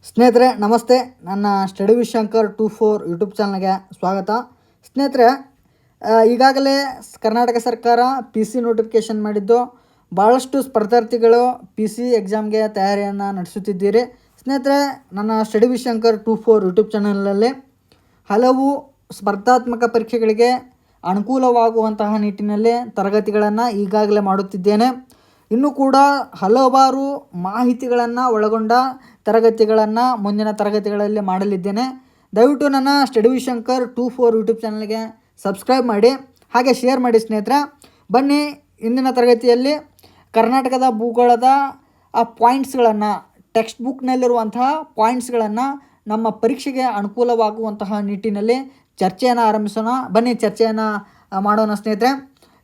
ಸ್ನೇಹಿತರೆ ನಮಸ್ತೆ. ನನ್ನ ಸ್ಟಡಿ ವಿತ್ ಶಂಕರ್ 24 ಯೂಟ್ಯೂಬ್ ಚಾನಲ್ಗೆ ಸ್ವಾಗತ. ಸ್ನೇಹಿತರೆ, ಈಗಾಗಲೇ ಕರ್ನಾಟಕ ಸರ್ಕಾರ PC ನೋಟಿಫಿಕೇಷನ್ ಮಾಡಿದ್ದು ಭಾಳಷ್ಟು ಸ್ಪರ್ಧಾರ್ಥಿಗಳು PC ಎಕ್ಸಾಮ್ಗೆ ತಯಾರಿಯನ್ನು ನಡೆಸುತ್ತಿದ್ದೀರಿ. ಸ್ನೇಹಿತರೆ, ನನ್ನ ಸ್ಟಡಿ ವಿತ್ ಶಂಕರ್ 24 ಯೂಟ್ಯೂಬ್ ಚಾನಲಲ್ಲಿ ಹಲವು ಸ್ಪರ್ಧಾತ್ಮಕ ಪರೀಕ್ಷೆಗಳಿಗೆ ಅನುಕೂಲವಾಗುವಂತಹ ನಿಟ್ಟಿನಲ್ಲಿ ತರಗತಿಗಳನ್ನು ಈಗಾಗಲೇ ಮಾಡುತ್ತಿದ್ದೇನೆ. ಇನ್ನೂ ಕೂಡ ಹಲವಾರು ಮಾಹಿತಿಗಳನ್ನು ಒಳಗೊಂಡ ತರಗತಿಗಳನ್ನು ಮುಂದಿನ ತರಗತಿಗಳಲ್ಲಿ ಮಾಡಲಿದ್ದೇನೆ. ದಯವಿಟ್ಟು ನನ್ನ ಸ್ಟಡಿ ವಿತ್ ಶಂಕರ್ 24 ಯೂಟ್ಯೂಬ್ ಚಾನಲ್ಗೆ ಸಬ್ಸ್ಕ್ರೈಬ್ ಮಾಡಿ, ಹಾಗೆ ಶೇರ್ ಮಾಡಿ. ಸ್ನೇಹಿತರೆ, ಬನ್ನಿ ಇಂದಿನ ತರಗತಿಯಲ್ಲಿ ಕರ್ನಾಟಕದ ಭೂಗೋಳದ ಪಾಯಿಂಟ್ಸ್ಗಳನ್ನು, ಟೆಕ್ಸ್ಟ್ ಬುಕ್ನಲ್ಲಿರುವಂತಹ ಪಾಯಿಂಟ್ಸ್ಗಳನ್ನು ನಮ್ಮ ಪರೀಕ್ಷೆಗೆ ಅನುಕೂಲವಾಗುವಂತಹ ನಿಟ್ಟಿನಲ್ಲಿ ಚರ್ಚೆಯನ್ನು ಆರಂಭಿಸೋಣ. ಬನ್ನಿ ಚರ್ಚೆಯನ್ನು ಮಾಡೋಣ. ಸ್ನೇಹಿತರೆ,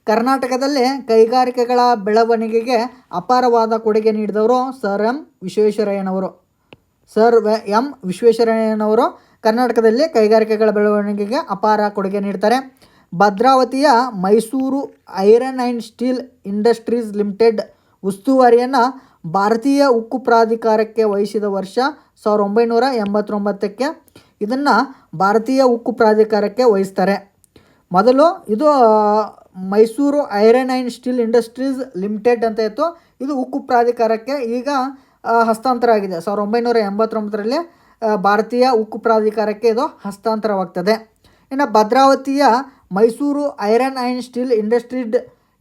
ಕರ್ನಾಟಕದಲ್ಲಿ ಕೈಗಾರಿಕೆಗಳ ಬೆಳವಣಿಗೆಗೆ ಅಪಾರವಾದ ಕೊಡುಗೆ ನೀಡಿದವರು ಸರ್ ಎಂ ವಿಶ್ವೇಶ್ವರಯ್ಯನವರು ಕರ್ನಾಟಕದಲ್ಲಿ ಕೈಗಾರಿಕೆಗಳ ಬೆಳವಣಿಗೆಗೆ ಅಪಾರ ಕೊಡುಗೆ ನೀಡ್ತಾರೆ. ಭದ್ರಾವತಿಯ Mysore iron and steel industries limited ಉಸ್ತುವಾರಿಯನ್ನು ಭಾರತೀಯ ಉಕ್ಕು ಪ್ರಾಧಿಕಾರಕ್ಕೆ ವಹಿಸಿದ ವರ್ಷ 1989. ಇದನ್ನು ಭಾರತೀಯ ಉಕ್ಕು ಪ್ರಾಧಿಕಾರಕ್ಕೆ ವಹಿಸ್ತಾರೆ. ಮೊದಲು ಇದು Mysuru iron and steel industries limited ಅಂತ ಇತ್ತು. ಇದು ಉಕ್ಕು ಪ್ರಾಧಿಕಾರಕ್ಕೆ ಈಗ ಹಸ್ತಾಂತರ ಆಗಿದೆ. 1989ರಲ್ಲಿ ಭಾರತೀಯ ಉಕ್ಕು ಪ್ರಾಧಿಕಾರಕ್ಕೆ ಇದು ಹಸ್ತಾಂತರವಾಗ್ತದೆ. ಇನ್ನು ಭದ್ರಾವತಿಯ Mysore iron and steel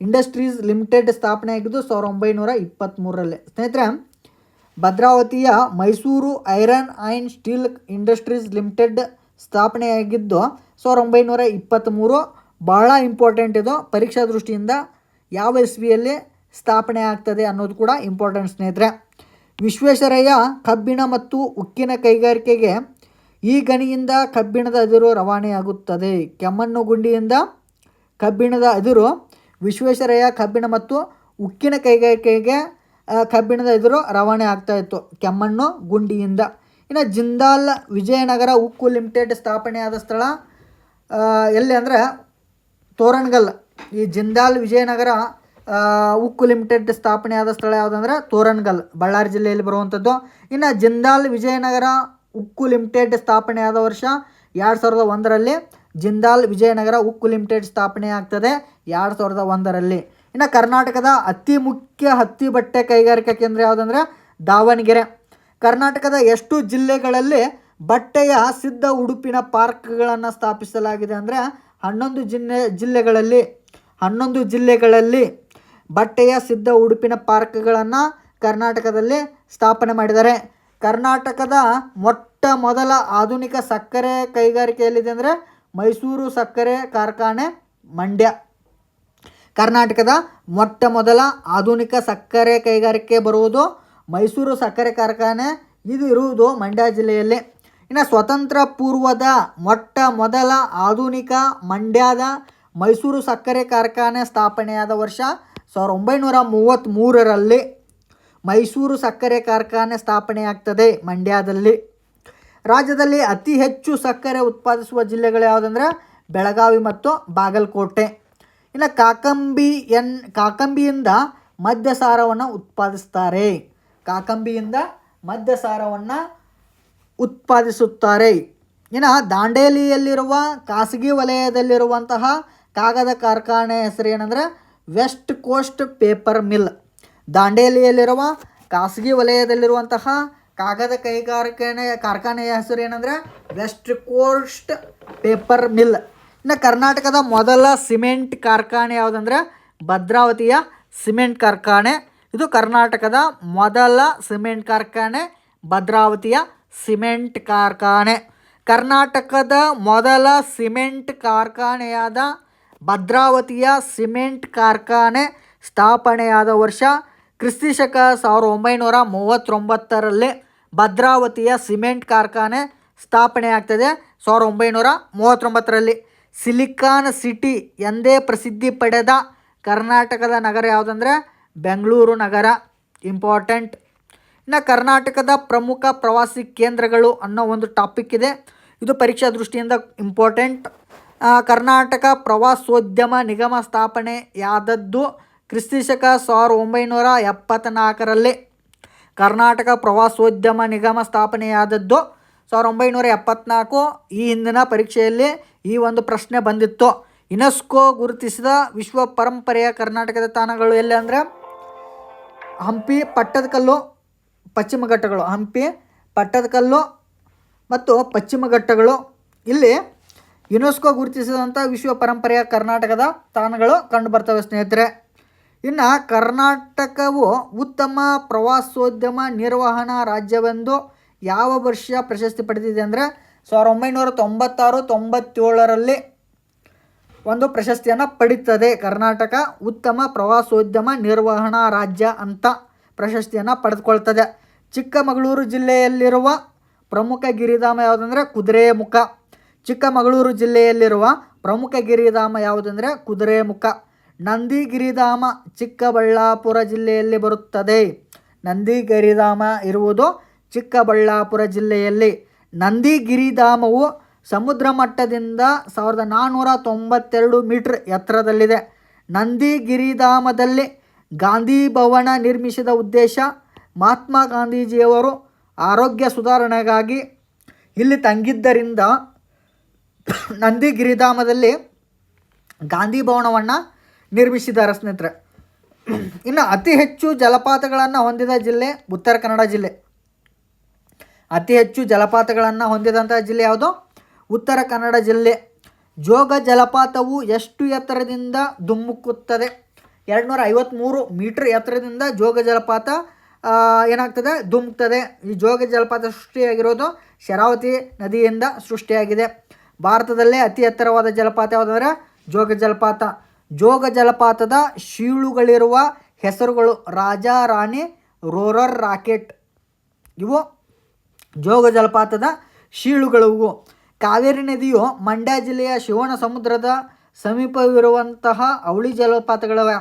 industries limited ಸ್ಥಾಪನೆಯಾಗಿದ್ದು 1923ರಲ್ಲಿ. ಸ್ನೇಹಿತರೆ, ಭದ್ರಾವತಿಯ Mysore iron and steel industries limited ಸ್ಥಾಪನೆಯಾಗಿದ್ದು 1923. ಭಾಳ ಇಂಪಾರ್ಟೆಂಟ್ ಇದು ಪರೀಕ್ಷಾ ದೃಷ್ಟಿಯಿಂದ. ಯಾವ ಇಸ್ವಿಯಲ್ಲಿ ಸ್ಥಾಪನೆ ಆಗ್ತದೆ ಅನ್ನೋದು ಕೂಡ ಇಂಪಾರ್ಟೆಂಟ್. ಸ್ನೇಹಿತರೆ, ವಿಶ್ವೇಶ್ವರಯ್ಯ ಕಬ್ಬಿಣ ಮತ್ತು ಉಕ್ಕಿನ ಕೈಗಾರಿಕೆಗೆ ಈ ಗಣಿಯಿಂದ ಕಬ್ಬಿಣದ ಅದಿರು ರವಾನೆಯಾಗುತ್ತದೆ. ಕೆಮ್ಮಣ್ಣುಗುಂಡಿಯಿಂದ ಕಬ್ಬಿಣದ ಅದಿರು ವಿಶ್ವೇಶ್ವರಯ್ಯ ಕಬ್ಬಿಣ ಮತ್ತು ಉಕ್ಕಿನ ಕೈಗಾರಿಕೆಗೆ ಕಬ್ಬಿಣದ ಅದಿರು ರವಾನೆ ಆಗ್ತಾಯಿತ್ತು ಕೆಮ್ಮಣ್ಣುಗುಂಡಿಯಿಂದ. ಇನ್ನು ಜಿಂದಾಲ್ ವಿಜಯನಗರ ಉಕ್ಕು ಲಿಮಿಟೆಡ್ ಸ್ಥಾಪನೆಯಾದ ಸ್ಥಳ ಎಲ್ಲಿ ಅಂದರೆ ತೋರಣಗಲ್. ಈ ಜಿಂದಾಲ್ ವಿಜಯನಗರ ಉಕ್ಕು ಲಿಮಿಟೆಡ್ ಸ್ಥಾಪನೆಯಾದ ಸ್ಥಳ ಯಾವುದಂದ್ರೆ ತೋರಣಗಲ್, ಬಳ್ಳಾರಿ ಜಿಲ್ಲೆಯಲ್ಲಿ ಬರುವಂಥದ್ದು. ಇನ್ನು ಜಿಂದಾಲ್ ವಿಜಯನಗರ ಉಕ್ಕು ಲಿಮಿಟೆಡ್ ಸ್ಥಾಪನೆಯಾದ ವರ್ಷ 2001ರಲ್ಲಿ ಜಿಂದಾಲ್ ವಿಜಯನಗರ ಉಕ್ಕು ಲಿಮಿಟೆಡ್ ಸ್ಥಾಪನೆ ಆಗ್ತದೆ 2001ರಲ್ಲಿ. ಇನ್ನು ಕರ್ನಾಟಕದ ಅತಿ ಮುಖ್ಯ ಹತ್ತಿ ಬಟ್ಟೆ ಕೈಗಾರಿಕಾ ಕೇಂದ್ರ ಯಾವುದಂದ್ರೆ ದಾವಣಗೆರೆ. ಕರ್ನಾಟಕದ ಎಷ್ಟು ಜಿಲ್ಲೆಗಳಲ್ಲಿ ಬಟ್ಟೆಯ ಸಿದ್ಧ ಉಡುಪಿನ ಪಾರ್ಕ್ಗಳನ್ನು ಸ್ಥಾಪಿಸಲಾಗಿದೆ ಅಂದರೆ 11 ಜಿಲ್ಲೆಗಳಲ್ಲಿ ಬಟ್ಟೆಯ ಸಿದ್ಧ ಉಡುಪಿನ ಪಾರ್ಕ್ಗಳನ್ನು ಕರ್ನಾಟಕದಲ್ಲಿ ಸ್ಥಾಪನೆ ಮಾಡಿದ್ದಾರೆ. ಕರ್ನಾಟಕದ ಮೊಟ್ಟ ಮೊದಲ ಆಧುನಿಕ ಸಕ್ಕರೆ ಕೈಗಾರಿಕೆ ಎಲ್ಲಿದೆ ಅಂದರೆ ಮೈಸೂರು ಸಕ್ಕರೆ ಕಾರ್ಖಾನೆ, ಮಂಡ್ಯ. ಕರ್ನಾಟಕದ ಮೊಟ್ಟ ಮೊದಲ ಆಧುನಿಕ ಸಕ್ಕರೆ ಕೈಗಾರಿಕೆ ಬರುವುದು ಮೈಸೂರು ಸಕ್ಕರೆ ಕಾರ್ಖಾನೆ, ಇದು ಇರುವುದು ಮಂಡ್ಯ ಜಿಲ್ಲೆಯಲ್ಲಿ. ಇನ್ನು ಸ್ವತಂತ್ರ ಪೂರ್ವದ ಮೊಟ್ಟ ಮೊದಲ ಆಧುನಿಕ ಮಂಡ್ಯದ ಮೈಸೂರು ಸಕ್ಕರೆ ಕಾರ್ಖಾನೆ ಸ್ಥಾಪನೆಯಾದ ವರ್ಷ 1933ರಲ್ಲಿ ಮೈಸೂರು ಸಕ್ಕರೆ ಕಾರ್ಖಾನೆ ಸ್ಥಾಪನೆಯಾಗ್ತದೆ ಮಂಡ್ಯದಲ್ಲಿ. ರಾಜ್ಯದಲ್ಲಿ ಅತಿ ಹೆಚ್ಚು ಸಕ್ಕರೆ ಉತ್ಪಾದಿಸುವ ಜಿಲ್ಲೆಗಳು ಯಾವುದಂದ್ರೆ ಬೆಳಗಾವಿ ಮತ್ತು ಬಾಗಲಕೋಟೆ. ಇನ್ನು ಕಾಕಂಬಿಯಿಂದ ಮದ್ಯಸಾರವನ್ನು ಉತ್ಪಾದಿಸುತ್ತಾರೆ. ಇನ್ನು ದಾಂಡೇಲಿಯಲ್ಲಿರುವ ಖಾಸಗಿ ವಲಯದಲ್ಲಿರುವಂತಹ ಕಾಗದ ಕಾರ್ಖಾನೆ ಹೆಸರು ಏನಂದರೆ ವೆಸ್ಟ್ ಕೋಸ್ಟ್ ಪೇಪರ್ ಮಿಲ್. ದಾಂಡೇಲಿಯಲ್ಲಿರುವ ಖಾಸಗಿ ವಲಯದಲ್ಲಿರುವಂತಹ ಕಾಗದ ಕಾರ್ಖಾನೆಯ ಹೆಸರು ಏನಂದರೆ ವೆಸ್ಟ್ ಕೋಸ್ಟ್ ಪೇಪರ್ ಮಿಲ್. ಇನ್ನು ಕರ್ನಾಟಕದ ಮೊದಲ ಸಿಮೆಂಟ್ ಕಾರ್ಖಾನೆ ಯಾವುದಂದ್ರೆ ಭದ್ರಾವತಿಯ ಸಿಮೆಂಟ್ ಕಾರ್ಖಾನೆ. ಇದು ಕರ್ನಾಟಕದ ಮೊದಲ ಸಿಮೆಂಟ್ ಕಾರ್ಖಾನೆ, ಭದ್ರಾವತಿಯ ಸಿಮೆಂಟ್ ಕಾರ್ಖಾನೆ. ಕರ್ನಾಟಕದ ಮೊದಲ ಸಿಮೆಂಟ್ ಕಾರ್ಖಾನೆಯಾದ ಭದ್ರಾವತಿಯ ಸಿಮೆಂಟ್ ಕಾರ್ಖಾನೆ ಸ್ಥಾಪನೆಯಾದ ವರ್ಷ ಕ್ರಿಸ್ತಿಶಕ 1939ರಲ್ಲಿ ಭದ್ರಾವತಿಯ ಸಿಮೆಂಟ್ ಕಾರ್ಖಾನೆ ಸ್ಥಾಪನೆಯಾಗ್ತದೆ 1939ರಲ್ಲಿ. ಸಿಲಿಕಾನ್ ಸಿಟಿ ಎಂದೇ ಪ್ರಸಿದ್ಧಿ ಪಡೆದ ಕರ್ನಾಟಕದ ನಗರ ಯಾವುದಂದ್ರೆ ಬೆಂಗಳೂರು ನಗರ, ಇಂಪಾರ್ಟೆಂಟ್. ಇನ್ನು ಕರ್ನಾಟಕದ ಪ್ರಮುಖ ಪ್ರವಾಸಿ ಕೇಂದ್ರಗಳು ಅನ್ನೋ ಒಂದು ಟಾಪಿಕ್ ಇದೆ. ಇದು ಪರೀಕ್ಷಾ ದೃಷ್ಟಿಯಿಂದ ಇಂಪಾರ್ಟೆಂಟ್. ಕರ್ನಾಟಕ ಪ್ರವಾಸೋದ್ಯಮ ನಿಗಮ ಸ್ಥಾಪನೆಯಾದದ್ದು ಕ್ರಿಸ್ತಿಶಕ 1974ರಲ್ಲಿ. ಕರ್ನಾಟಕ ಪ್ರವಾಸೋದ್ಯಮ ನಿಗಮ ಸ್ಥಾಪನೆಯಾದದ್ದು 1974. ಈ ಹಿಂದಿನ ಪರೀಕ್ಷೆಯಲ್ಲಿ ಈ ಒಂದು ಪ್ರಶ್ನೆ ಬಂದಿತ್ತು. ಯುನೆಸ್ಕೋ ಗುರುತಿಸಿದ ವಿಶ್ವ ಪರಂಪರೆಯ ಕರ್ನಾಟಕದ ತಾಣಗಳು ಎಲ್ಲಿ ಅಂದರೆ ಹಂಪಿ, ಪಟ್ಟದಕಲ್ಲು, ಪಶ್ಚಿಮ ಘಟ್ಟಗಳು. ಹಂಪಿ, ಪಟ್ಟದಕಲ್ಲು ಮತ್ತು ಪಶ್ಚಿಮ ಘಟ್ಟಗಳು ಇಲ್ಲಿ ಯುನೆಸ್ಕೋ ಗುರುತಿಸಿದಂಥ ವಿಶ್ವ ಪರಂಪರೆಯ ಕರ್ನಾಟಕದ ತಾಣಗಳು ಕಂಡುಬರ್ತವೆ ಸ್ನೇಹಿತರೆ. ಇನ್ನು ಕರ್ನಾಟಕವು ಉತ್ತಮ ಪ್ರವಾಸೋದ್ಯಮ ನಿರ್ವಹಣಾ ರಾಜ್ಯವೆಂದು ಯಾವ ವರ್ಷ ಪ್ರಶಸ್ತಿ ಪಡೆದಿದೆ ಅಂದರೆ 1996-97ರಲ್ಲಿ ಒಂದು ಪ್ರಶಸ್ತಿಯನ್ನು ಪಡೀತದೆ. ಕರ್ನಾಟಕ ಉತ್ತಮ ಪ್ರವಾಸೋದ್ಯಮ ನಿರ್ವಹಣಾ ರಾಜ್ಯ ಅಂತ ಪ್ರಶಸ್ತಿಯನ್ನು ಪಡೆದುಕೊಳ್ತದೆ. ಚಿಕ್ಕಮಗಳೂರು ಜಿಲ್ಲೆಯಲ್ಲಿರುವ ಪ್ರಮುಖ ಗಿರಿಧಾಮ ಯಾವುದಂದರೆ ಕುದುರೆಮುಖ. ಚಿಕ್ಕಮಗಳೂರು ಜಿಲ್ಲೆಯಲ್ಲಿರುವ ಪ್ರಮುಖ ಗಿರಿಧಾಮ ಯಾವುದಂದರೆ ಕುದುರೆಮುಖ. ನಂದಿ ಗಿರಿಧಾಮ ಚಿಕ್ಕಬಳ್ಳಾಪುರ ಜಿಲ್ಲೆಯಲ್ಲಿ ಬರುತ್ತದೆ. ನಂದಿ ಗಿರಿಧಾಮ ಇರುವುದು ಚಿಕ್ಕಬಳ್ಳಾಪುರ ಜಿಲ್ಲೆಯಲ್ಲಿ. ನಂದಿ ಗಿರಿಧಾಮವು ಸಮುದ್ರ ಮಟ್ಟದಿಂದ 1492 ಮೀಟರ್ ಎತ್ತರದಲ್ಲಿದೆ. ನಂದಿ ಗಿರಿಧಾಮದಲ್ಲಿ ಗಾಂಧಿ ಭವನ ನಿರ್ಮಿಸಿದ ಉದ್ದೇಶ ಮಹಾತ್ಮ ಗಾಂಧೀಜಿಯವರು ಆರೋಗ್ಯ ಸುಧಾರಣೆಗಾಗಿ ಇಲ್ಲಿ ತಂಗಿದ್ದರಿಂದ ನಂದಿ ಗಿರಿಧಾಮದಲ್ಲಿ ಗಾಂಧಿ ಭವನವನ್ನು ನಿರ್ಮಿಸಿದ್ದಾರೆ ಸ್ನೇಹಿತರೆ. ಇನ್ನು ಅತಿ ಹೆಚ್ಚು ಜಲಪಾತಗಳನ್ನು ಹೊಂದಿದ ಜಿಲ್ಲೆ ಉತ್ತರ ಕನ್ನಡ ಜಿಲ್ಲೆ. ಅತಿ ಹೆಚ್ಚು ಜಲಪಾತಗಳನ್ನು ಹೊಂದಿದಂಥ ಜಿಲ್ಲೆ ಯಾವುದು? ಉತ್ತರ ಕನ್ನಡ ಜಿಲ್ಲೆ. ಜೋಗ ಜಲಪಾತವು ಎಷ್ಟು ಎತ್ತರದಿಂದ ಧುಮ್ಮುಕುತ್ತದೆ? 253 ಮೀಟರ್ ಎತ್ತರದಿಂದ ಜೋಗ ಜಲಪಾತ ಏನಾಗ್ತದೆ? ಧುಮುಕ್ತದೆ. ಈ ಜೋಗ ಜಲಪಾತ ಸೃಷ್ಟಿಯಾಗಿರೋದು ಶರಾವತಿ ನದಿಯಿಂದ ಸೃಷ್ಟಿಯಾಗಿದೆ. ಭಾರತದಲ್ಲೇ ಅತಿ ಎತ್ತರವಾದ ಜಲಪಾತ ಯಾವುದಂದರೆ ಜೋಗ ಜಲಪಾತ. ಜೋಗ ಜಲಪಾತದ ಶೀಳುಗಳಿರುವ ಹೆಸರುಗಳು ರಾಜಾ ರಾಣಿ, ರೋರರ್ ರಾಕೆಟ್. ಇವು ಜೋಗ ಜಲಪಾತದ ಶೀಳುಗಳು. ಕಾವೇರಿ ನದಿಯು ಮಂಡ್ಯ ಜಿಲ್ಲೆಯ ಶಿವನ ಸಮುದ್ರದ ಸಮೀಪವಿರುವಂತಹ ಅವಳಿ ಜಲಪಾತಗಳವೆ.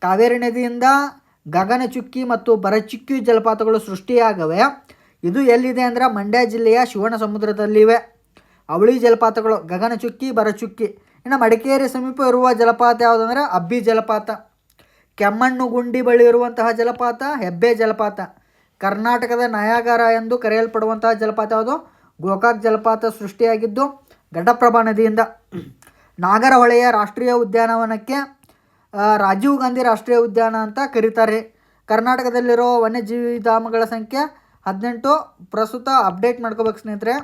ಕಾವೇರಿ ನದಿಯಿಂದ ಗಗನಚುಕ್ಕಿ ಮತ್ತು ಭರಚುಕ್ಕಿ ಜಲಪಾತಗಳು ಸೃಷ್ಟಿಯಾಗವೆ. ಇದು ಎಲ್ಲಿದೆ ಅಂದರೆ ಮಂಡ್ಯ ಜಿಲ್ಲೆಯ ಶಿವನ ಸಮುದ್ರದಲ್ಲಿವೆ ಅವಳಿ ಜಲಪಾತಗಳು, ಗಗನಚುಕ್ಕಿ, ಭರಚುಕ್ಕಿ. ಇನ್ನು ಮಡಿಕೇರಿ ಸಮೀಪ ಇರುವ ಜಲಪಾತ ಯಾವುದಂದರೆ ಅಬ್ಬಿ ಜಲಪಾತ. ಕೆಮ್ಮಣ್ಣು ಗುಂಡಿ ಬಳಿ ಇರುವಂತಹ ಜಲಪಾತ ಹೆಬ್ಬೆ ಜಲಪಾತ. ಕರ್ನಾಟಕದ ನಯಾಗರ ಎಂದು ಕರೆಯಲ್ಪಡುವಂತಹ ಜಲಪಾತ ಯಾವುದು? ಗೋಕಾಕ್ ಜಲಪಾತ ಸೃಷ್ಟಿಯಾಗಿದ್ದು ಘಟಪ್ರಭಾ ನದಿಯಿಂದ. ನಾಗರಹೊಳೆಯ ರಾಷ್ಟ್ರೀಯ ಉದ್ಯಾನವನಕ್ಕೆ ರಾಜೀವ್ ಗಾಂಧಿ ರಾಷ್ಟ್ರೀಯ ಉದ್ಯಾನ ಅಂತ ಕರೀತಾರೆ. ಕರ್ನಾಟಕದಲ್ಲಿರೋ ವನ್ಯಜೀವಿ ಧಾಮಗಳ ಸಂಖ್ಯೆ 18. ಪ್ರಸ್ತುತ ಅಪ್ಡೇಟ್ ಮಾಡ್ಕೋಬೇಕು ಸ್ನೇಹಿತರೆ.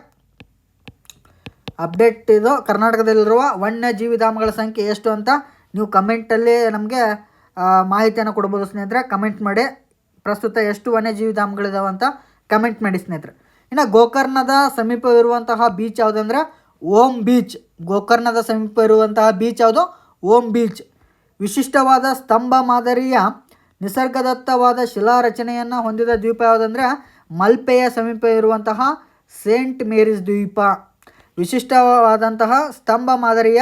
ಅಪ್ಡೇಟ್ ಇದು ಕರ್ನಾಟಕದಲ್ಲಿರುವ ವನ್ಯಜೀವಿ ಧಾಮಗಳ ಸಂಖ್ಯೆ ಎಷ್ಟು ಅಂತ ನೀವು ಕಮೆಂಟಲ್ಲಿ ನಮಗೆ ಮಾಹಿತಿಯನ್ನು ಕೊಡ್ಬೋದು ಸ್ನೇಹಿತರೆ. ಕಮೆಂಟ್ ಮಾಡಿ ಪ್ರಸ್ತುತ ಎಷ್ಟು ವನ್ಯಜೀವಿ ಧಾಮಗಳಿದಾವೆ ಅಂತ ಕಮೆಂಟ್ ಮಾಡಿ ಸ್ನೇಹಿತರೆ. ಇನ್ನು ಗೋಕರ್ಣದ ಸಮೀಪವಿರುವಂತಹ ಬೀಚ್ ಯಾವುದಂದ್ರೆ ಓಂ ಬೀಚ್. ಗೋಕರ್ಣದ ಸಮೀಪ ಇರುವಂತಹ ಬೀಚ್ ಯಾವುದು? ಓಂ ಬೀಚ್. ವಿಶಿಷ್ಟವಾದ ಸ್ತಂಭ ಮಾದರಿಯ ನಿಸರ್ಗದತ್ತವಾದ ಶಿಲಾ ರಚನೆಯನ್ನು ಹೊಂದಿದ ದ್ವೀಪ ಯಾವುದಂದರೆ ಮಲ್ಪೆಯ ಸಮೀಪ ಇರುವಂತಹ ಸೇಂಟ್ ಮೇರೀಸ್ ದ್ವೀಪ. ವಿಶಿಷ್ಟವಾದಂತಹ ಸ್ತಂಭ ಮಾದರಿಯ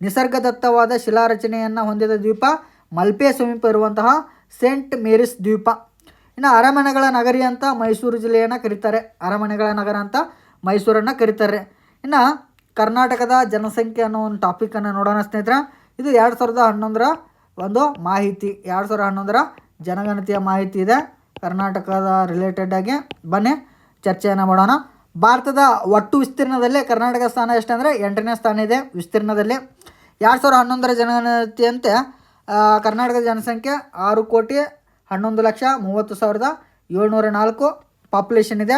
ನಿಸರ್ಗದತ್ತವಾದ ಶಿಲಾ ರಚನೆಯನ್ನು ಹೊಂದಿದ ದ್ವೀಪ ಮಲ್ಪೆ ಸಮೀಪ ಇರುವಂತಹ ಸೇಂಟ್ ಮೇರೀಸ್ ದ್ವೀಪ. ಇನ್ನು ಅರಮನೆಗಳ ನಗರಿ ಅಂತ ಮೈಸೂರು ಜಿಲ್ಲೆಯನ್ನು ಕರೀತಾರೆ. ಅರಮನೆಗಳ ನಗರ ಅಂತ ಮೈಸೂರನ್ನು ಕರೀತಾರೆ. ಇನ್ನು ಕರ್ನಾಟಕದ ಜನಸಂಖ್ಯೆ ಅನ್ನೋ ಒಂದು ಟಾಪಿಕನ್ನು ನೋಡೋಣ ಸ್ನೇಹಿತರೆ. ಇದು 2011ರ ಒಂದು ಮಾಹಿತಿ. 2011ರ ಜನಗಣತಿಯ ಮಾಹಿತಿ ಇದೆ ಕರ್ನಾಟಕದ ರಿಲೇಟೆಡ್ ಆಗಿ. ಬನ್ನಿ ಚರ್ಚೆಯನ್ನು ಮಾಡೋಣ. ಭಾರತದ ಒಟ್ಟು ವಿಸ್ತೀರ್ಣದಲ್ಲಿ ಕರ್ನಾಟಕ ಸ್ಥಾನ ಎಷ್ಟಂದರೆ 8ನೇ ಸ್ಥಾನ ಇದೆ ವಿಸ್ತೀರ್ಣದಲ್ಲಿ. 2011ರ ಜನಗಣತಿಯಂತೆ ಕರ್ನಾಟಕದ ಜನಸಂಖ್ಯೆ 6,11,30,30,704 ಪಾಪ್ಯುಲೇಷನ್ ಇದೆ.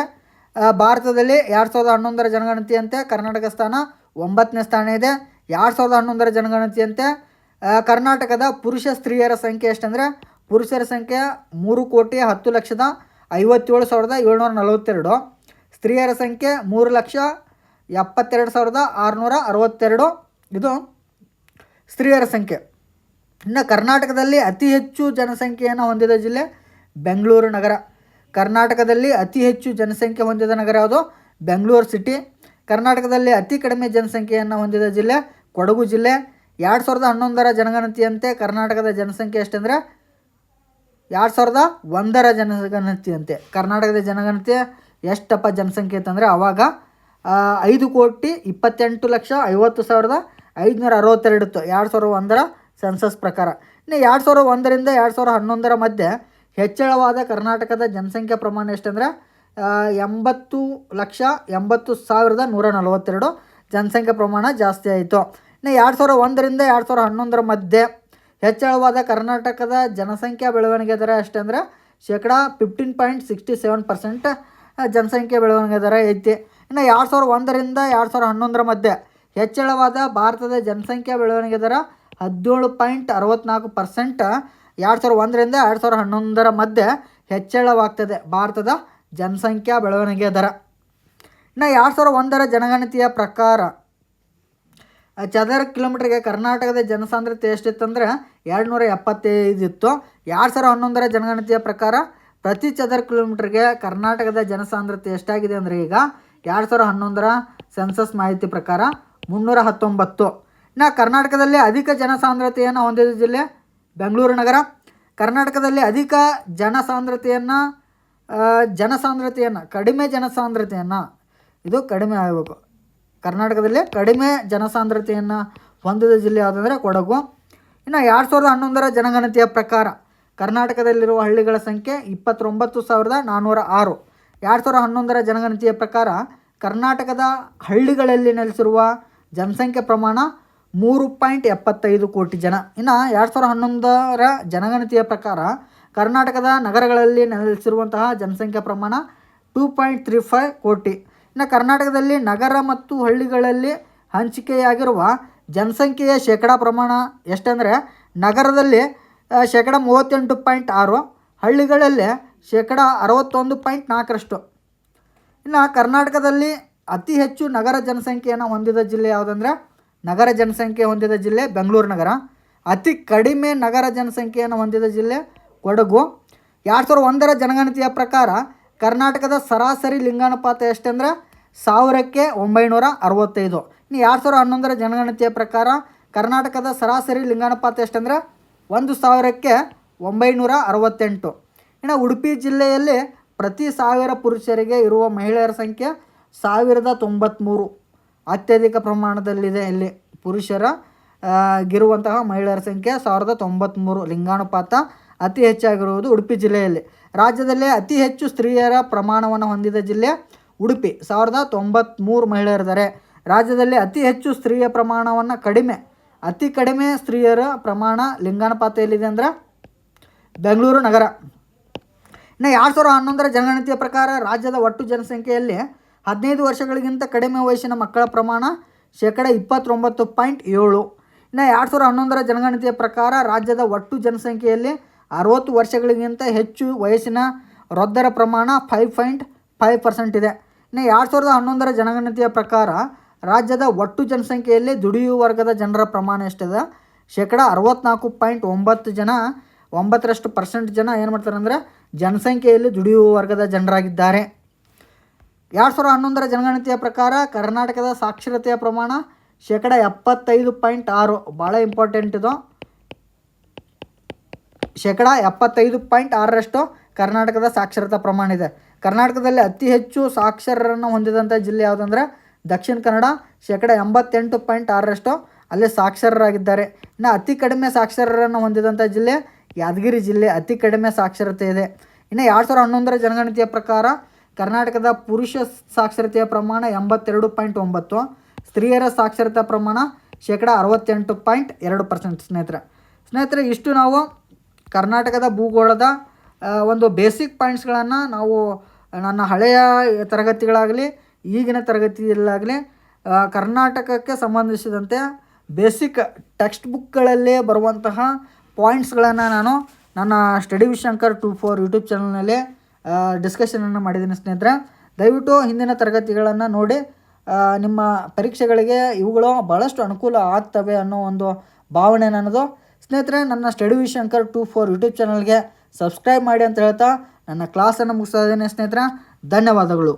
ಭಾರತದಲ್ಲಿ 2011ರ ಜನಗಣತಿಯಂತೆ ಕರ್ನಾಟಕ ಸ್ಥಾನ 9ನೇ ಸ್ಥಾನ ಇದೆ. 2011ರ ಜನಗಣತಿಯಂತೆ ಕರ್ನಾಟಕದ ಪುರುಷ ಸ್ತ್ರೀಯರ ಸಂಖ್ಯೆ ಎಷ್ಟಂದರೆ ಪುರುಷರ ಸಂಖ್ಯೆ 3,57,57,742. ಸ್ತ್ರೀಯರ ಸಂಖ್ಯೆ 3,72,662. ಇದು ಸ್ತ್ರೀಯರ ಸಂಖ್ಯೆ. ಇನ್ನು ಕರ್ನಾಟಕದಲ್ಲಿ ಅತಿ ಹೆಚ್ಚು ಜನಸಂಖ್ಯೆಯನ್ನು ಹೊಂದಿದ ಜಿಲ್ಲೆ ಬೆಂಗಳೂರು ನಗರ. ಕರ್ನಾಟಕದಲ್ಲಿ ಅತಿ ಹೆಚ್ಚು ಜನಸಂಖ್ಯೆ ಹೊಂದಿದ ನಗರ ಯಾವುದು? ಬೆಂಗಳೂರು ಸಿಟಿ. ಕರ್ನಾಟಕದಲ್ಲಿ ಅತಿ ಕಡಿಮೆ ಜನಸಂಖ್ಯೆಯನ್ನು ಹೊಂದಿದ ಜಿಲ್ಲೆ ಕೊಡಗು ಜಿಲ್ಲೆ. 2011ರ ಜನಗಣತಿಯಂತೆ ಕರ್ನಾಟಕದ ಜನಸಂಖ್ಯೆ ಎಷ್ಟಂದರೆ 2001ರ ಜನಗಣತಿಯಂತೆ ಕರ್ನಾಟಕದ ಜನಗಣತಿ ಎಷ್ಟಪ್ಪ ಜನಸಂಖ್ಯೆ ಅಂತಂದರೆ ಆವಾಗ 5,28,50,562 ಇತ್ತು 2001ರ ಸೆನ್ಸಸ್ ಪ್ರಕಾರ. ಇನ್ನು 2001ರಿಂದ 2011ರ ಮಧ್ಯೆ ಹೆಚ್ಚಳವಾದ ಕರ್ನಾಟಕದ ಜನಸಂಖ್ಯಾ ಪ್ರಮಾಣ ಎಷ್ಟಂದರೆ 80,80,142 ಜನಸಂಖ್ಯಾ ಪ್ರಮಾಣ ಜಾಸ್ತಿ ಆಯಿತು. ಇನ್ನು 2001ರಿಂದ 2011 ಮಧ್ಯೆ ಹೆಚ್ಚಳವಾದ ಕರ್ನಾಟಕದ ಜನಸಂಖ್ಯಾ ಬೆಳವಣಿಗೆ ದರ ಎಷ್ಟಂದರೆ 15.67% ಜನಸಂಖ್ಯೆ ಬೆಳವಣಿಗೆ ದರ ಐತಿ. ಇನ್ನು 2001ರಿಂದ 2011 ಮಧ್ಯೆ ಹೆಚ್ಚಳವಾದ ಭಾರತದ ಜನಸಂಖ್ಯಾ ಬೆಳವಣಿಗೆ ದರ 17.64%. 2001ರಿಂದ 2011 ಮಧ್ಯೆ ಹೆಚ್ಚಳವಾಗ್ತದೆ ಭಾರತದ ಜನಸಂಖ್ಯಾ ಬೆಳವಣಿಗೆ ದರ. ಇನ್ನು 2001 ಜನಗಣತಿಯ ಪ್ರಕಾರ ಚದರ ಕಿಲೋಮೀಟ್ರಿಗೆ ಕರ್ನಾಟಕದ ಜನಸಾಂದ್ರತೆ ಎಷ್ಟಿತ್ತಂದರೆ 275 ಇತ್ತು. 2011 ಜನಗಣತಿಯ ಪ್ರಕಾರ ಪ್ರತಿ ಚದರ ಕಿಲೋಮೀಟ್ರಿಗೆ ಕರ್ನಾಟಕದ ಜನಸಾಂದ್ರತೆ ಎಷ್ಟಾಗಿದೆ ಅಂದರೆ ಈಗ 2011 ಸೆನ್ಸಸ್ ಮಾಹಿತಿ ಪ್ರಕಾರ 319. ಇನ್ನು ಕರ್ನಾಟಕದಲ್ಲಿ ಅಧಿಕ ಜನಸಾಂದ್ರತೆಯನ್ನು ಹೊಂದಿದ ಜಿಲ್ಲೆ ಬೆಂಗಳೂರು ನಗರ. ಕರ್ನಾಟಕದಲ್ಲಿ ಅಧಿಕ ಕಡಿಮೆ ಜನಸಾಂದ್ರತೆಯನ್ನು ಇದು ಕಡಿಮೆ ಆಗಬೇಕು. ಕರ್ನಾಟಕದಲ್ಲಿ ಕಡಿಮೆ ಜನಸಾಂದ್ರತೆಯನ್ನು ಹೊಂದಿದ ಜಿಲ್ಲೆ ಯಾವುದಂದರೆ ಕೊಡಗು. ಇನ್ನು 2011 ಜನಗಣತಿಯ ಪ್ರಕಾರ ಕರ್ನಾಟಕದಲ್ಲಿರುವ ಹಳ್ಳಿಗಳ ಸಂಖ್ಯೆ 29,406. 2011 ಜನಗಣತಿಯ ಪ್ರಕಾರ ಕರ್ನಾಟಕದ ಹಳ್ಳಿಗಳಲ್ಲಿ ನೆಲೆಸಿರುವ ಜನಸಂಖ್ಯೆ ಪ್ರಮಾಣ 3.75 ಕೋಟಿ ಜನ. ಇನ್ನು 2011 ಜನಗಣತಿಯ ಪ್ರಕಾರ ಕರ್ನಾಟಕದ ನಗರಗಳಲ್ಲಿ ನೆಲೆಸಿರುವಂತಹ ಜನಸಂಖ್ಯಾ ಪ್ರಮಾಣ 2.35 ಕೋಟಿ. ಇನ್ನು ಕರ್ನಾಟಕದಲ್ಲಿ ನಗರ ಮತ್ತು ಹಳ್ಳಿಗಳಲ್ಲಿ ಹಂಚಿಕೆಯಾಗಿರುವ ಜನಸಂಖ್ಯೆಯ ಶೇಕಡಾ ಪ್ರಮಾಣ ಎಷ್ಟಂದರೆ ನಗರದಲ್ಲಿ 38.6%, ಹಳ್ಳಿಗಳಲ್ಲಿ 61.4%. ಇನ್ನು ಕರ್ನಾಟಕದಲ್ಲಿ ಅತಿ ಹೆಚ್ಚು ನಗರ ಜನಸಂಖ್ಯೆಯನ್ನು ಹೊಂದಿದ ಜಿಲ್ಲೆ ಯಾವುದಂದರೆ ನಗರ ಜನಸಂಖ್ಯೆ ಹೊಂದಿದ ಜಿಲ್ಲೆ ಬೆಂಗಳೂರು ನಗರ. ಅತಿ ಕಡಿಮೆ ನಗರ ಜನಸಂಖ್ಯೆಯನ್ನು ಹೊಂದಿದ ಜಿಲ್ಲೆ ಕೊಡಗು. 2001 ಜನಗಣತಿಯ ಪ್ರಕಾರ ಕರ್ನಾಟಕದ ಸರಾಸರಿ ಲಿಂಗಾನುಪಾತ ಎಷ್ಟಂದರೆ 1000ಕ್ಕೆ 965. ಇನ್ನು 2011 ಜನಗಣತಿಯ ಪ್ರಕಾರ ಕರ್ನಾಟಕದ ಸರಾಸರಿ ಲಿಂಗಾನುಪಾತ ಎಷ್ಟಂದರೆ 1000ಕ್ಕೆ 968. ಇನ್ನು ಉಡುಪಿ ಜಿಲ್ಲೆಯಲ್ಲಿ ಪ್ರತಿ 1000 ಪುರುಷರಿಗೆ ಇರುವ ಮಹಿಳೆಯರ ಸಂಖ್ಯೆ 1093. ಅತ್ಯಧಿಕ ಪ್ರಮಾಣದಲ್ಲಿದೆ ಇಲ್ಲಿ ಪುರುಷರ ಗಿರುವಂತಹ ಮಹಿಳೆಯರ ಸಂಖ್ಯೆ 1093. ಲಿಂಗಾನುಪಾತ ಅತಿ ಹೆಚ್ಚಾಗಿರುವುದು ಉಡುಪಿ ಜಿಲ್ಲೆಯಲ್ಲಿ. ರಾಜ್ಯದಲ್ಲಿ ಅತಿ ಹೆಚ್ಚು ಸ್ತ್ರೀಯರ ಪ್ರಮಾಣವನ್ನು ಹೊಂದಿದ ಜಿಲ್ಲೆ ಉಡುಪಿ, 1093 ಮಹಿಳೆಯರಿದ್ದಾರೆ. ರಾಜ್ಯದಲ್ಲಿ ಅತಿ ಹೆಚ್ಚು ಸ್ತ್ರೀಯ ಪ್ರಮಾಣವನ್ನು ಅತಿ ಕಡಿಮೆ ಸ್ತ್ರೀಯರ ಪ್ರಮಾಣ ಲಿಂಗಾನುಪಾತ ಎಲ್ಲಿದೆ ಅಂದರೆ ಬೆಂಗಳೂರು ನಗರ. ಇನ್ನು 2011 ಜನಗಣತಿಯ ಪ್ರಕಾರ ರಾಜ್ಯದ ಒಟ್ಟು ಜನಸಂಖ್ಯೆಯಲ್ಲಿ 15 ವರ್ಷಗಳಿಗಿಂತ ಕಡಿಮೆ ವಯಸ್ಸಿನ ಮಕ್ಕಳ ಪ್ರಮಾಣ 29.7. ಇನ್ನು 2011 ಜನಗಣತಿಯ ಪ್ರಕಾರ ರಾಜ್ಯದ ಒಟ್ಟು ಜನಸಂಖ್ಯೆಯಲ್ಲಿ 60 ವರ್ಷಗಳಿಗಿಂತ ಹೆಚ್ಚು ವಯಸ್ಸಿನ ವೃದ್ಧರ ಪ್ರಮಾಣ 5.5% ಇದೆ. ಇನ್ನು 2011 ಜನಗಣತಿಯ ಪ್ರಕಾರ ರಾಜ್ಯದ ಒಟ್ಟು ಜನಸಂಖ್ಯೆಯಲ್ಲಿ ದುಡಿಯುವ ವರ್ಗದ ಜನರ ಪ್ರಮಾಣ ಎಷ್ಟಿದೆ 64.9% ಜನ ಏನು ಮಾಡ್ತಾರೆ ಅಂದರೆ ಜನಸಂಖ್ಯೆಯಲ್ಲಿ ದುಡಿಯುವ ವರ್ಗದ ಜನರಾಗಿದ್ದಾರೆ. 2011 ಜನಗಣತಿಯ ಪ್ರಕಾರ ಕರ್ನಾಟಕದ ಸಾಕ್ಷರತೆಯ ಪ್ರಮಾಣ 75.6. ಭಾಳ ಇಂಪಾರ್ಟೆಂಟ್ ಇದು. 75.6% ಕರ್ನಾಟಕದ ಸಾಕ್ಷರತಾ ಪ್ರಮಾಣ ಇದೆ. ಕರ್ನಾಟಕದಲ್ಲಿ ಅತಿ ಹೆಚ್ಚು ಸಾಕ್ಷರರನ್ನು ಹೊಂದಿದಂಥ ಜಿಲ್ಲೆ ಯಾವುದಂದರೆ ದಕ್ಷಿಣ ಕನ್ನಡ, 88.6% ಅಲ್ಲಿ ಸಾಕ್ಷರರಾಗಿದ್ದಾರೆ. ಇನ್ನು ಅತಿ ಕಡಿಮೆ ಸಾಕ್ಷರರನ್ನು ಹೊಂದಿದಂಥ ಜಿಲ್ಲೆ ಯಾದಗಿರಿ ಜಿಲ್ಲೆ, ಅತಿ ಕಡಿಮೆ ಸಾಕ್ಷರತೆ ಇದೆ. ಇನ್ನು 2011 ಜನಗಣತಿಯ ಪ್ರಕಾರ ಕರ್ನಾಟಕದ ಪುರುಷ ಸಾಕ್ಷರತೆಯ ಪ್ರಮಾಣ 82.9, ಸ್ತ್ರೀಯರ ಸಾಕ್ಷರತಾ ಪ್ರಮಾಣ 68.2%. ಸ್ನೇಹಿತರೆ ಇಷ್ಟು ನಾವು ಕರ್ನಾಟಕದ ಭೂಗೋಳದ ಒಂದು ಬೇಸಿಕ್ ಪಾಯಿಂಟ್ಸ್ಗಳನ್ನು ನಾವು ನನ್ನ ಹಳೆಯ ತರಗತಿಗಳಾಗಲಿ ಈಗಿನ ತರಗತಿಯಲ್ಲಾಗಲಿ ಕರ್ನಾಟಕಕ್ಕೆ ಸಂಬಂಧಿಸಿದಂತೆ ಬೇಸಿಕ್ ಟೆಕ್ಸ್ಟ್ ಬುಕ್ಗಳಲ್ಲೇ ಬರುವಂತಹ ಪಾಯಿಂಟ್ಸ್ಗಳನ್ನು ನಾನು ನನ್ನ ಸ್ಟಡಿ ವಿತ್ ಶಂಕರ್ 24 ಯೂಟ್ಯೂಬ್ ಚಾನಲ್ನಲ್ಲಿ ಡಿಸ್ಕಷನನ್ನು ಮಾಡಿದ್ದೀನಿ. ಸ್ನೇಹಿತರೆ ದಯವಿಟ್ಟು ಹಿಂದಿನ ತರಗತಿಗಳನ್ನು ನೋಡಿ ನಿಮ್ಮ ಪರೀಕ್ಷೆಗಳಿಗೆ ಇವುಗಳು ಭಾಳಷ್ಟು ಅನುಕೂಲ ಆಗ್ತವೆ ಅನ್ನೋ ಒಂದು ಭಾವನೆ ನನ್ನದು. ಸ್ನೇಹಿತರೆ ನನ್ನ ಸ್ಟಡಿ ವಿತ್ ಶಂಕರ್ 24 ಯೂಟ್ಯೂಬ್ ಚಾನಲ್ಗೆ ಸಬ್ಸ್ಕ್ರೈಬ್ ಮಾಡಿ ಅಂತ ಹೇಳ್ತಾ ನನ್ನ ಕ್ಲಾಸನ್ನು ಮುಗಿಸ್ತಾ ಇದ್ದೇನೆ. ಸ್ನೇಹಿತರೆ ಧನ್ಯವಾದಗಳು.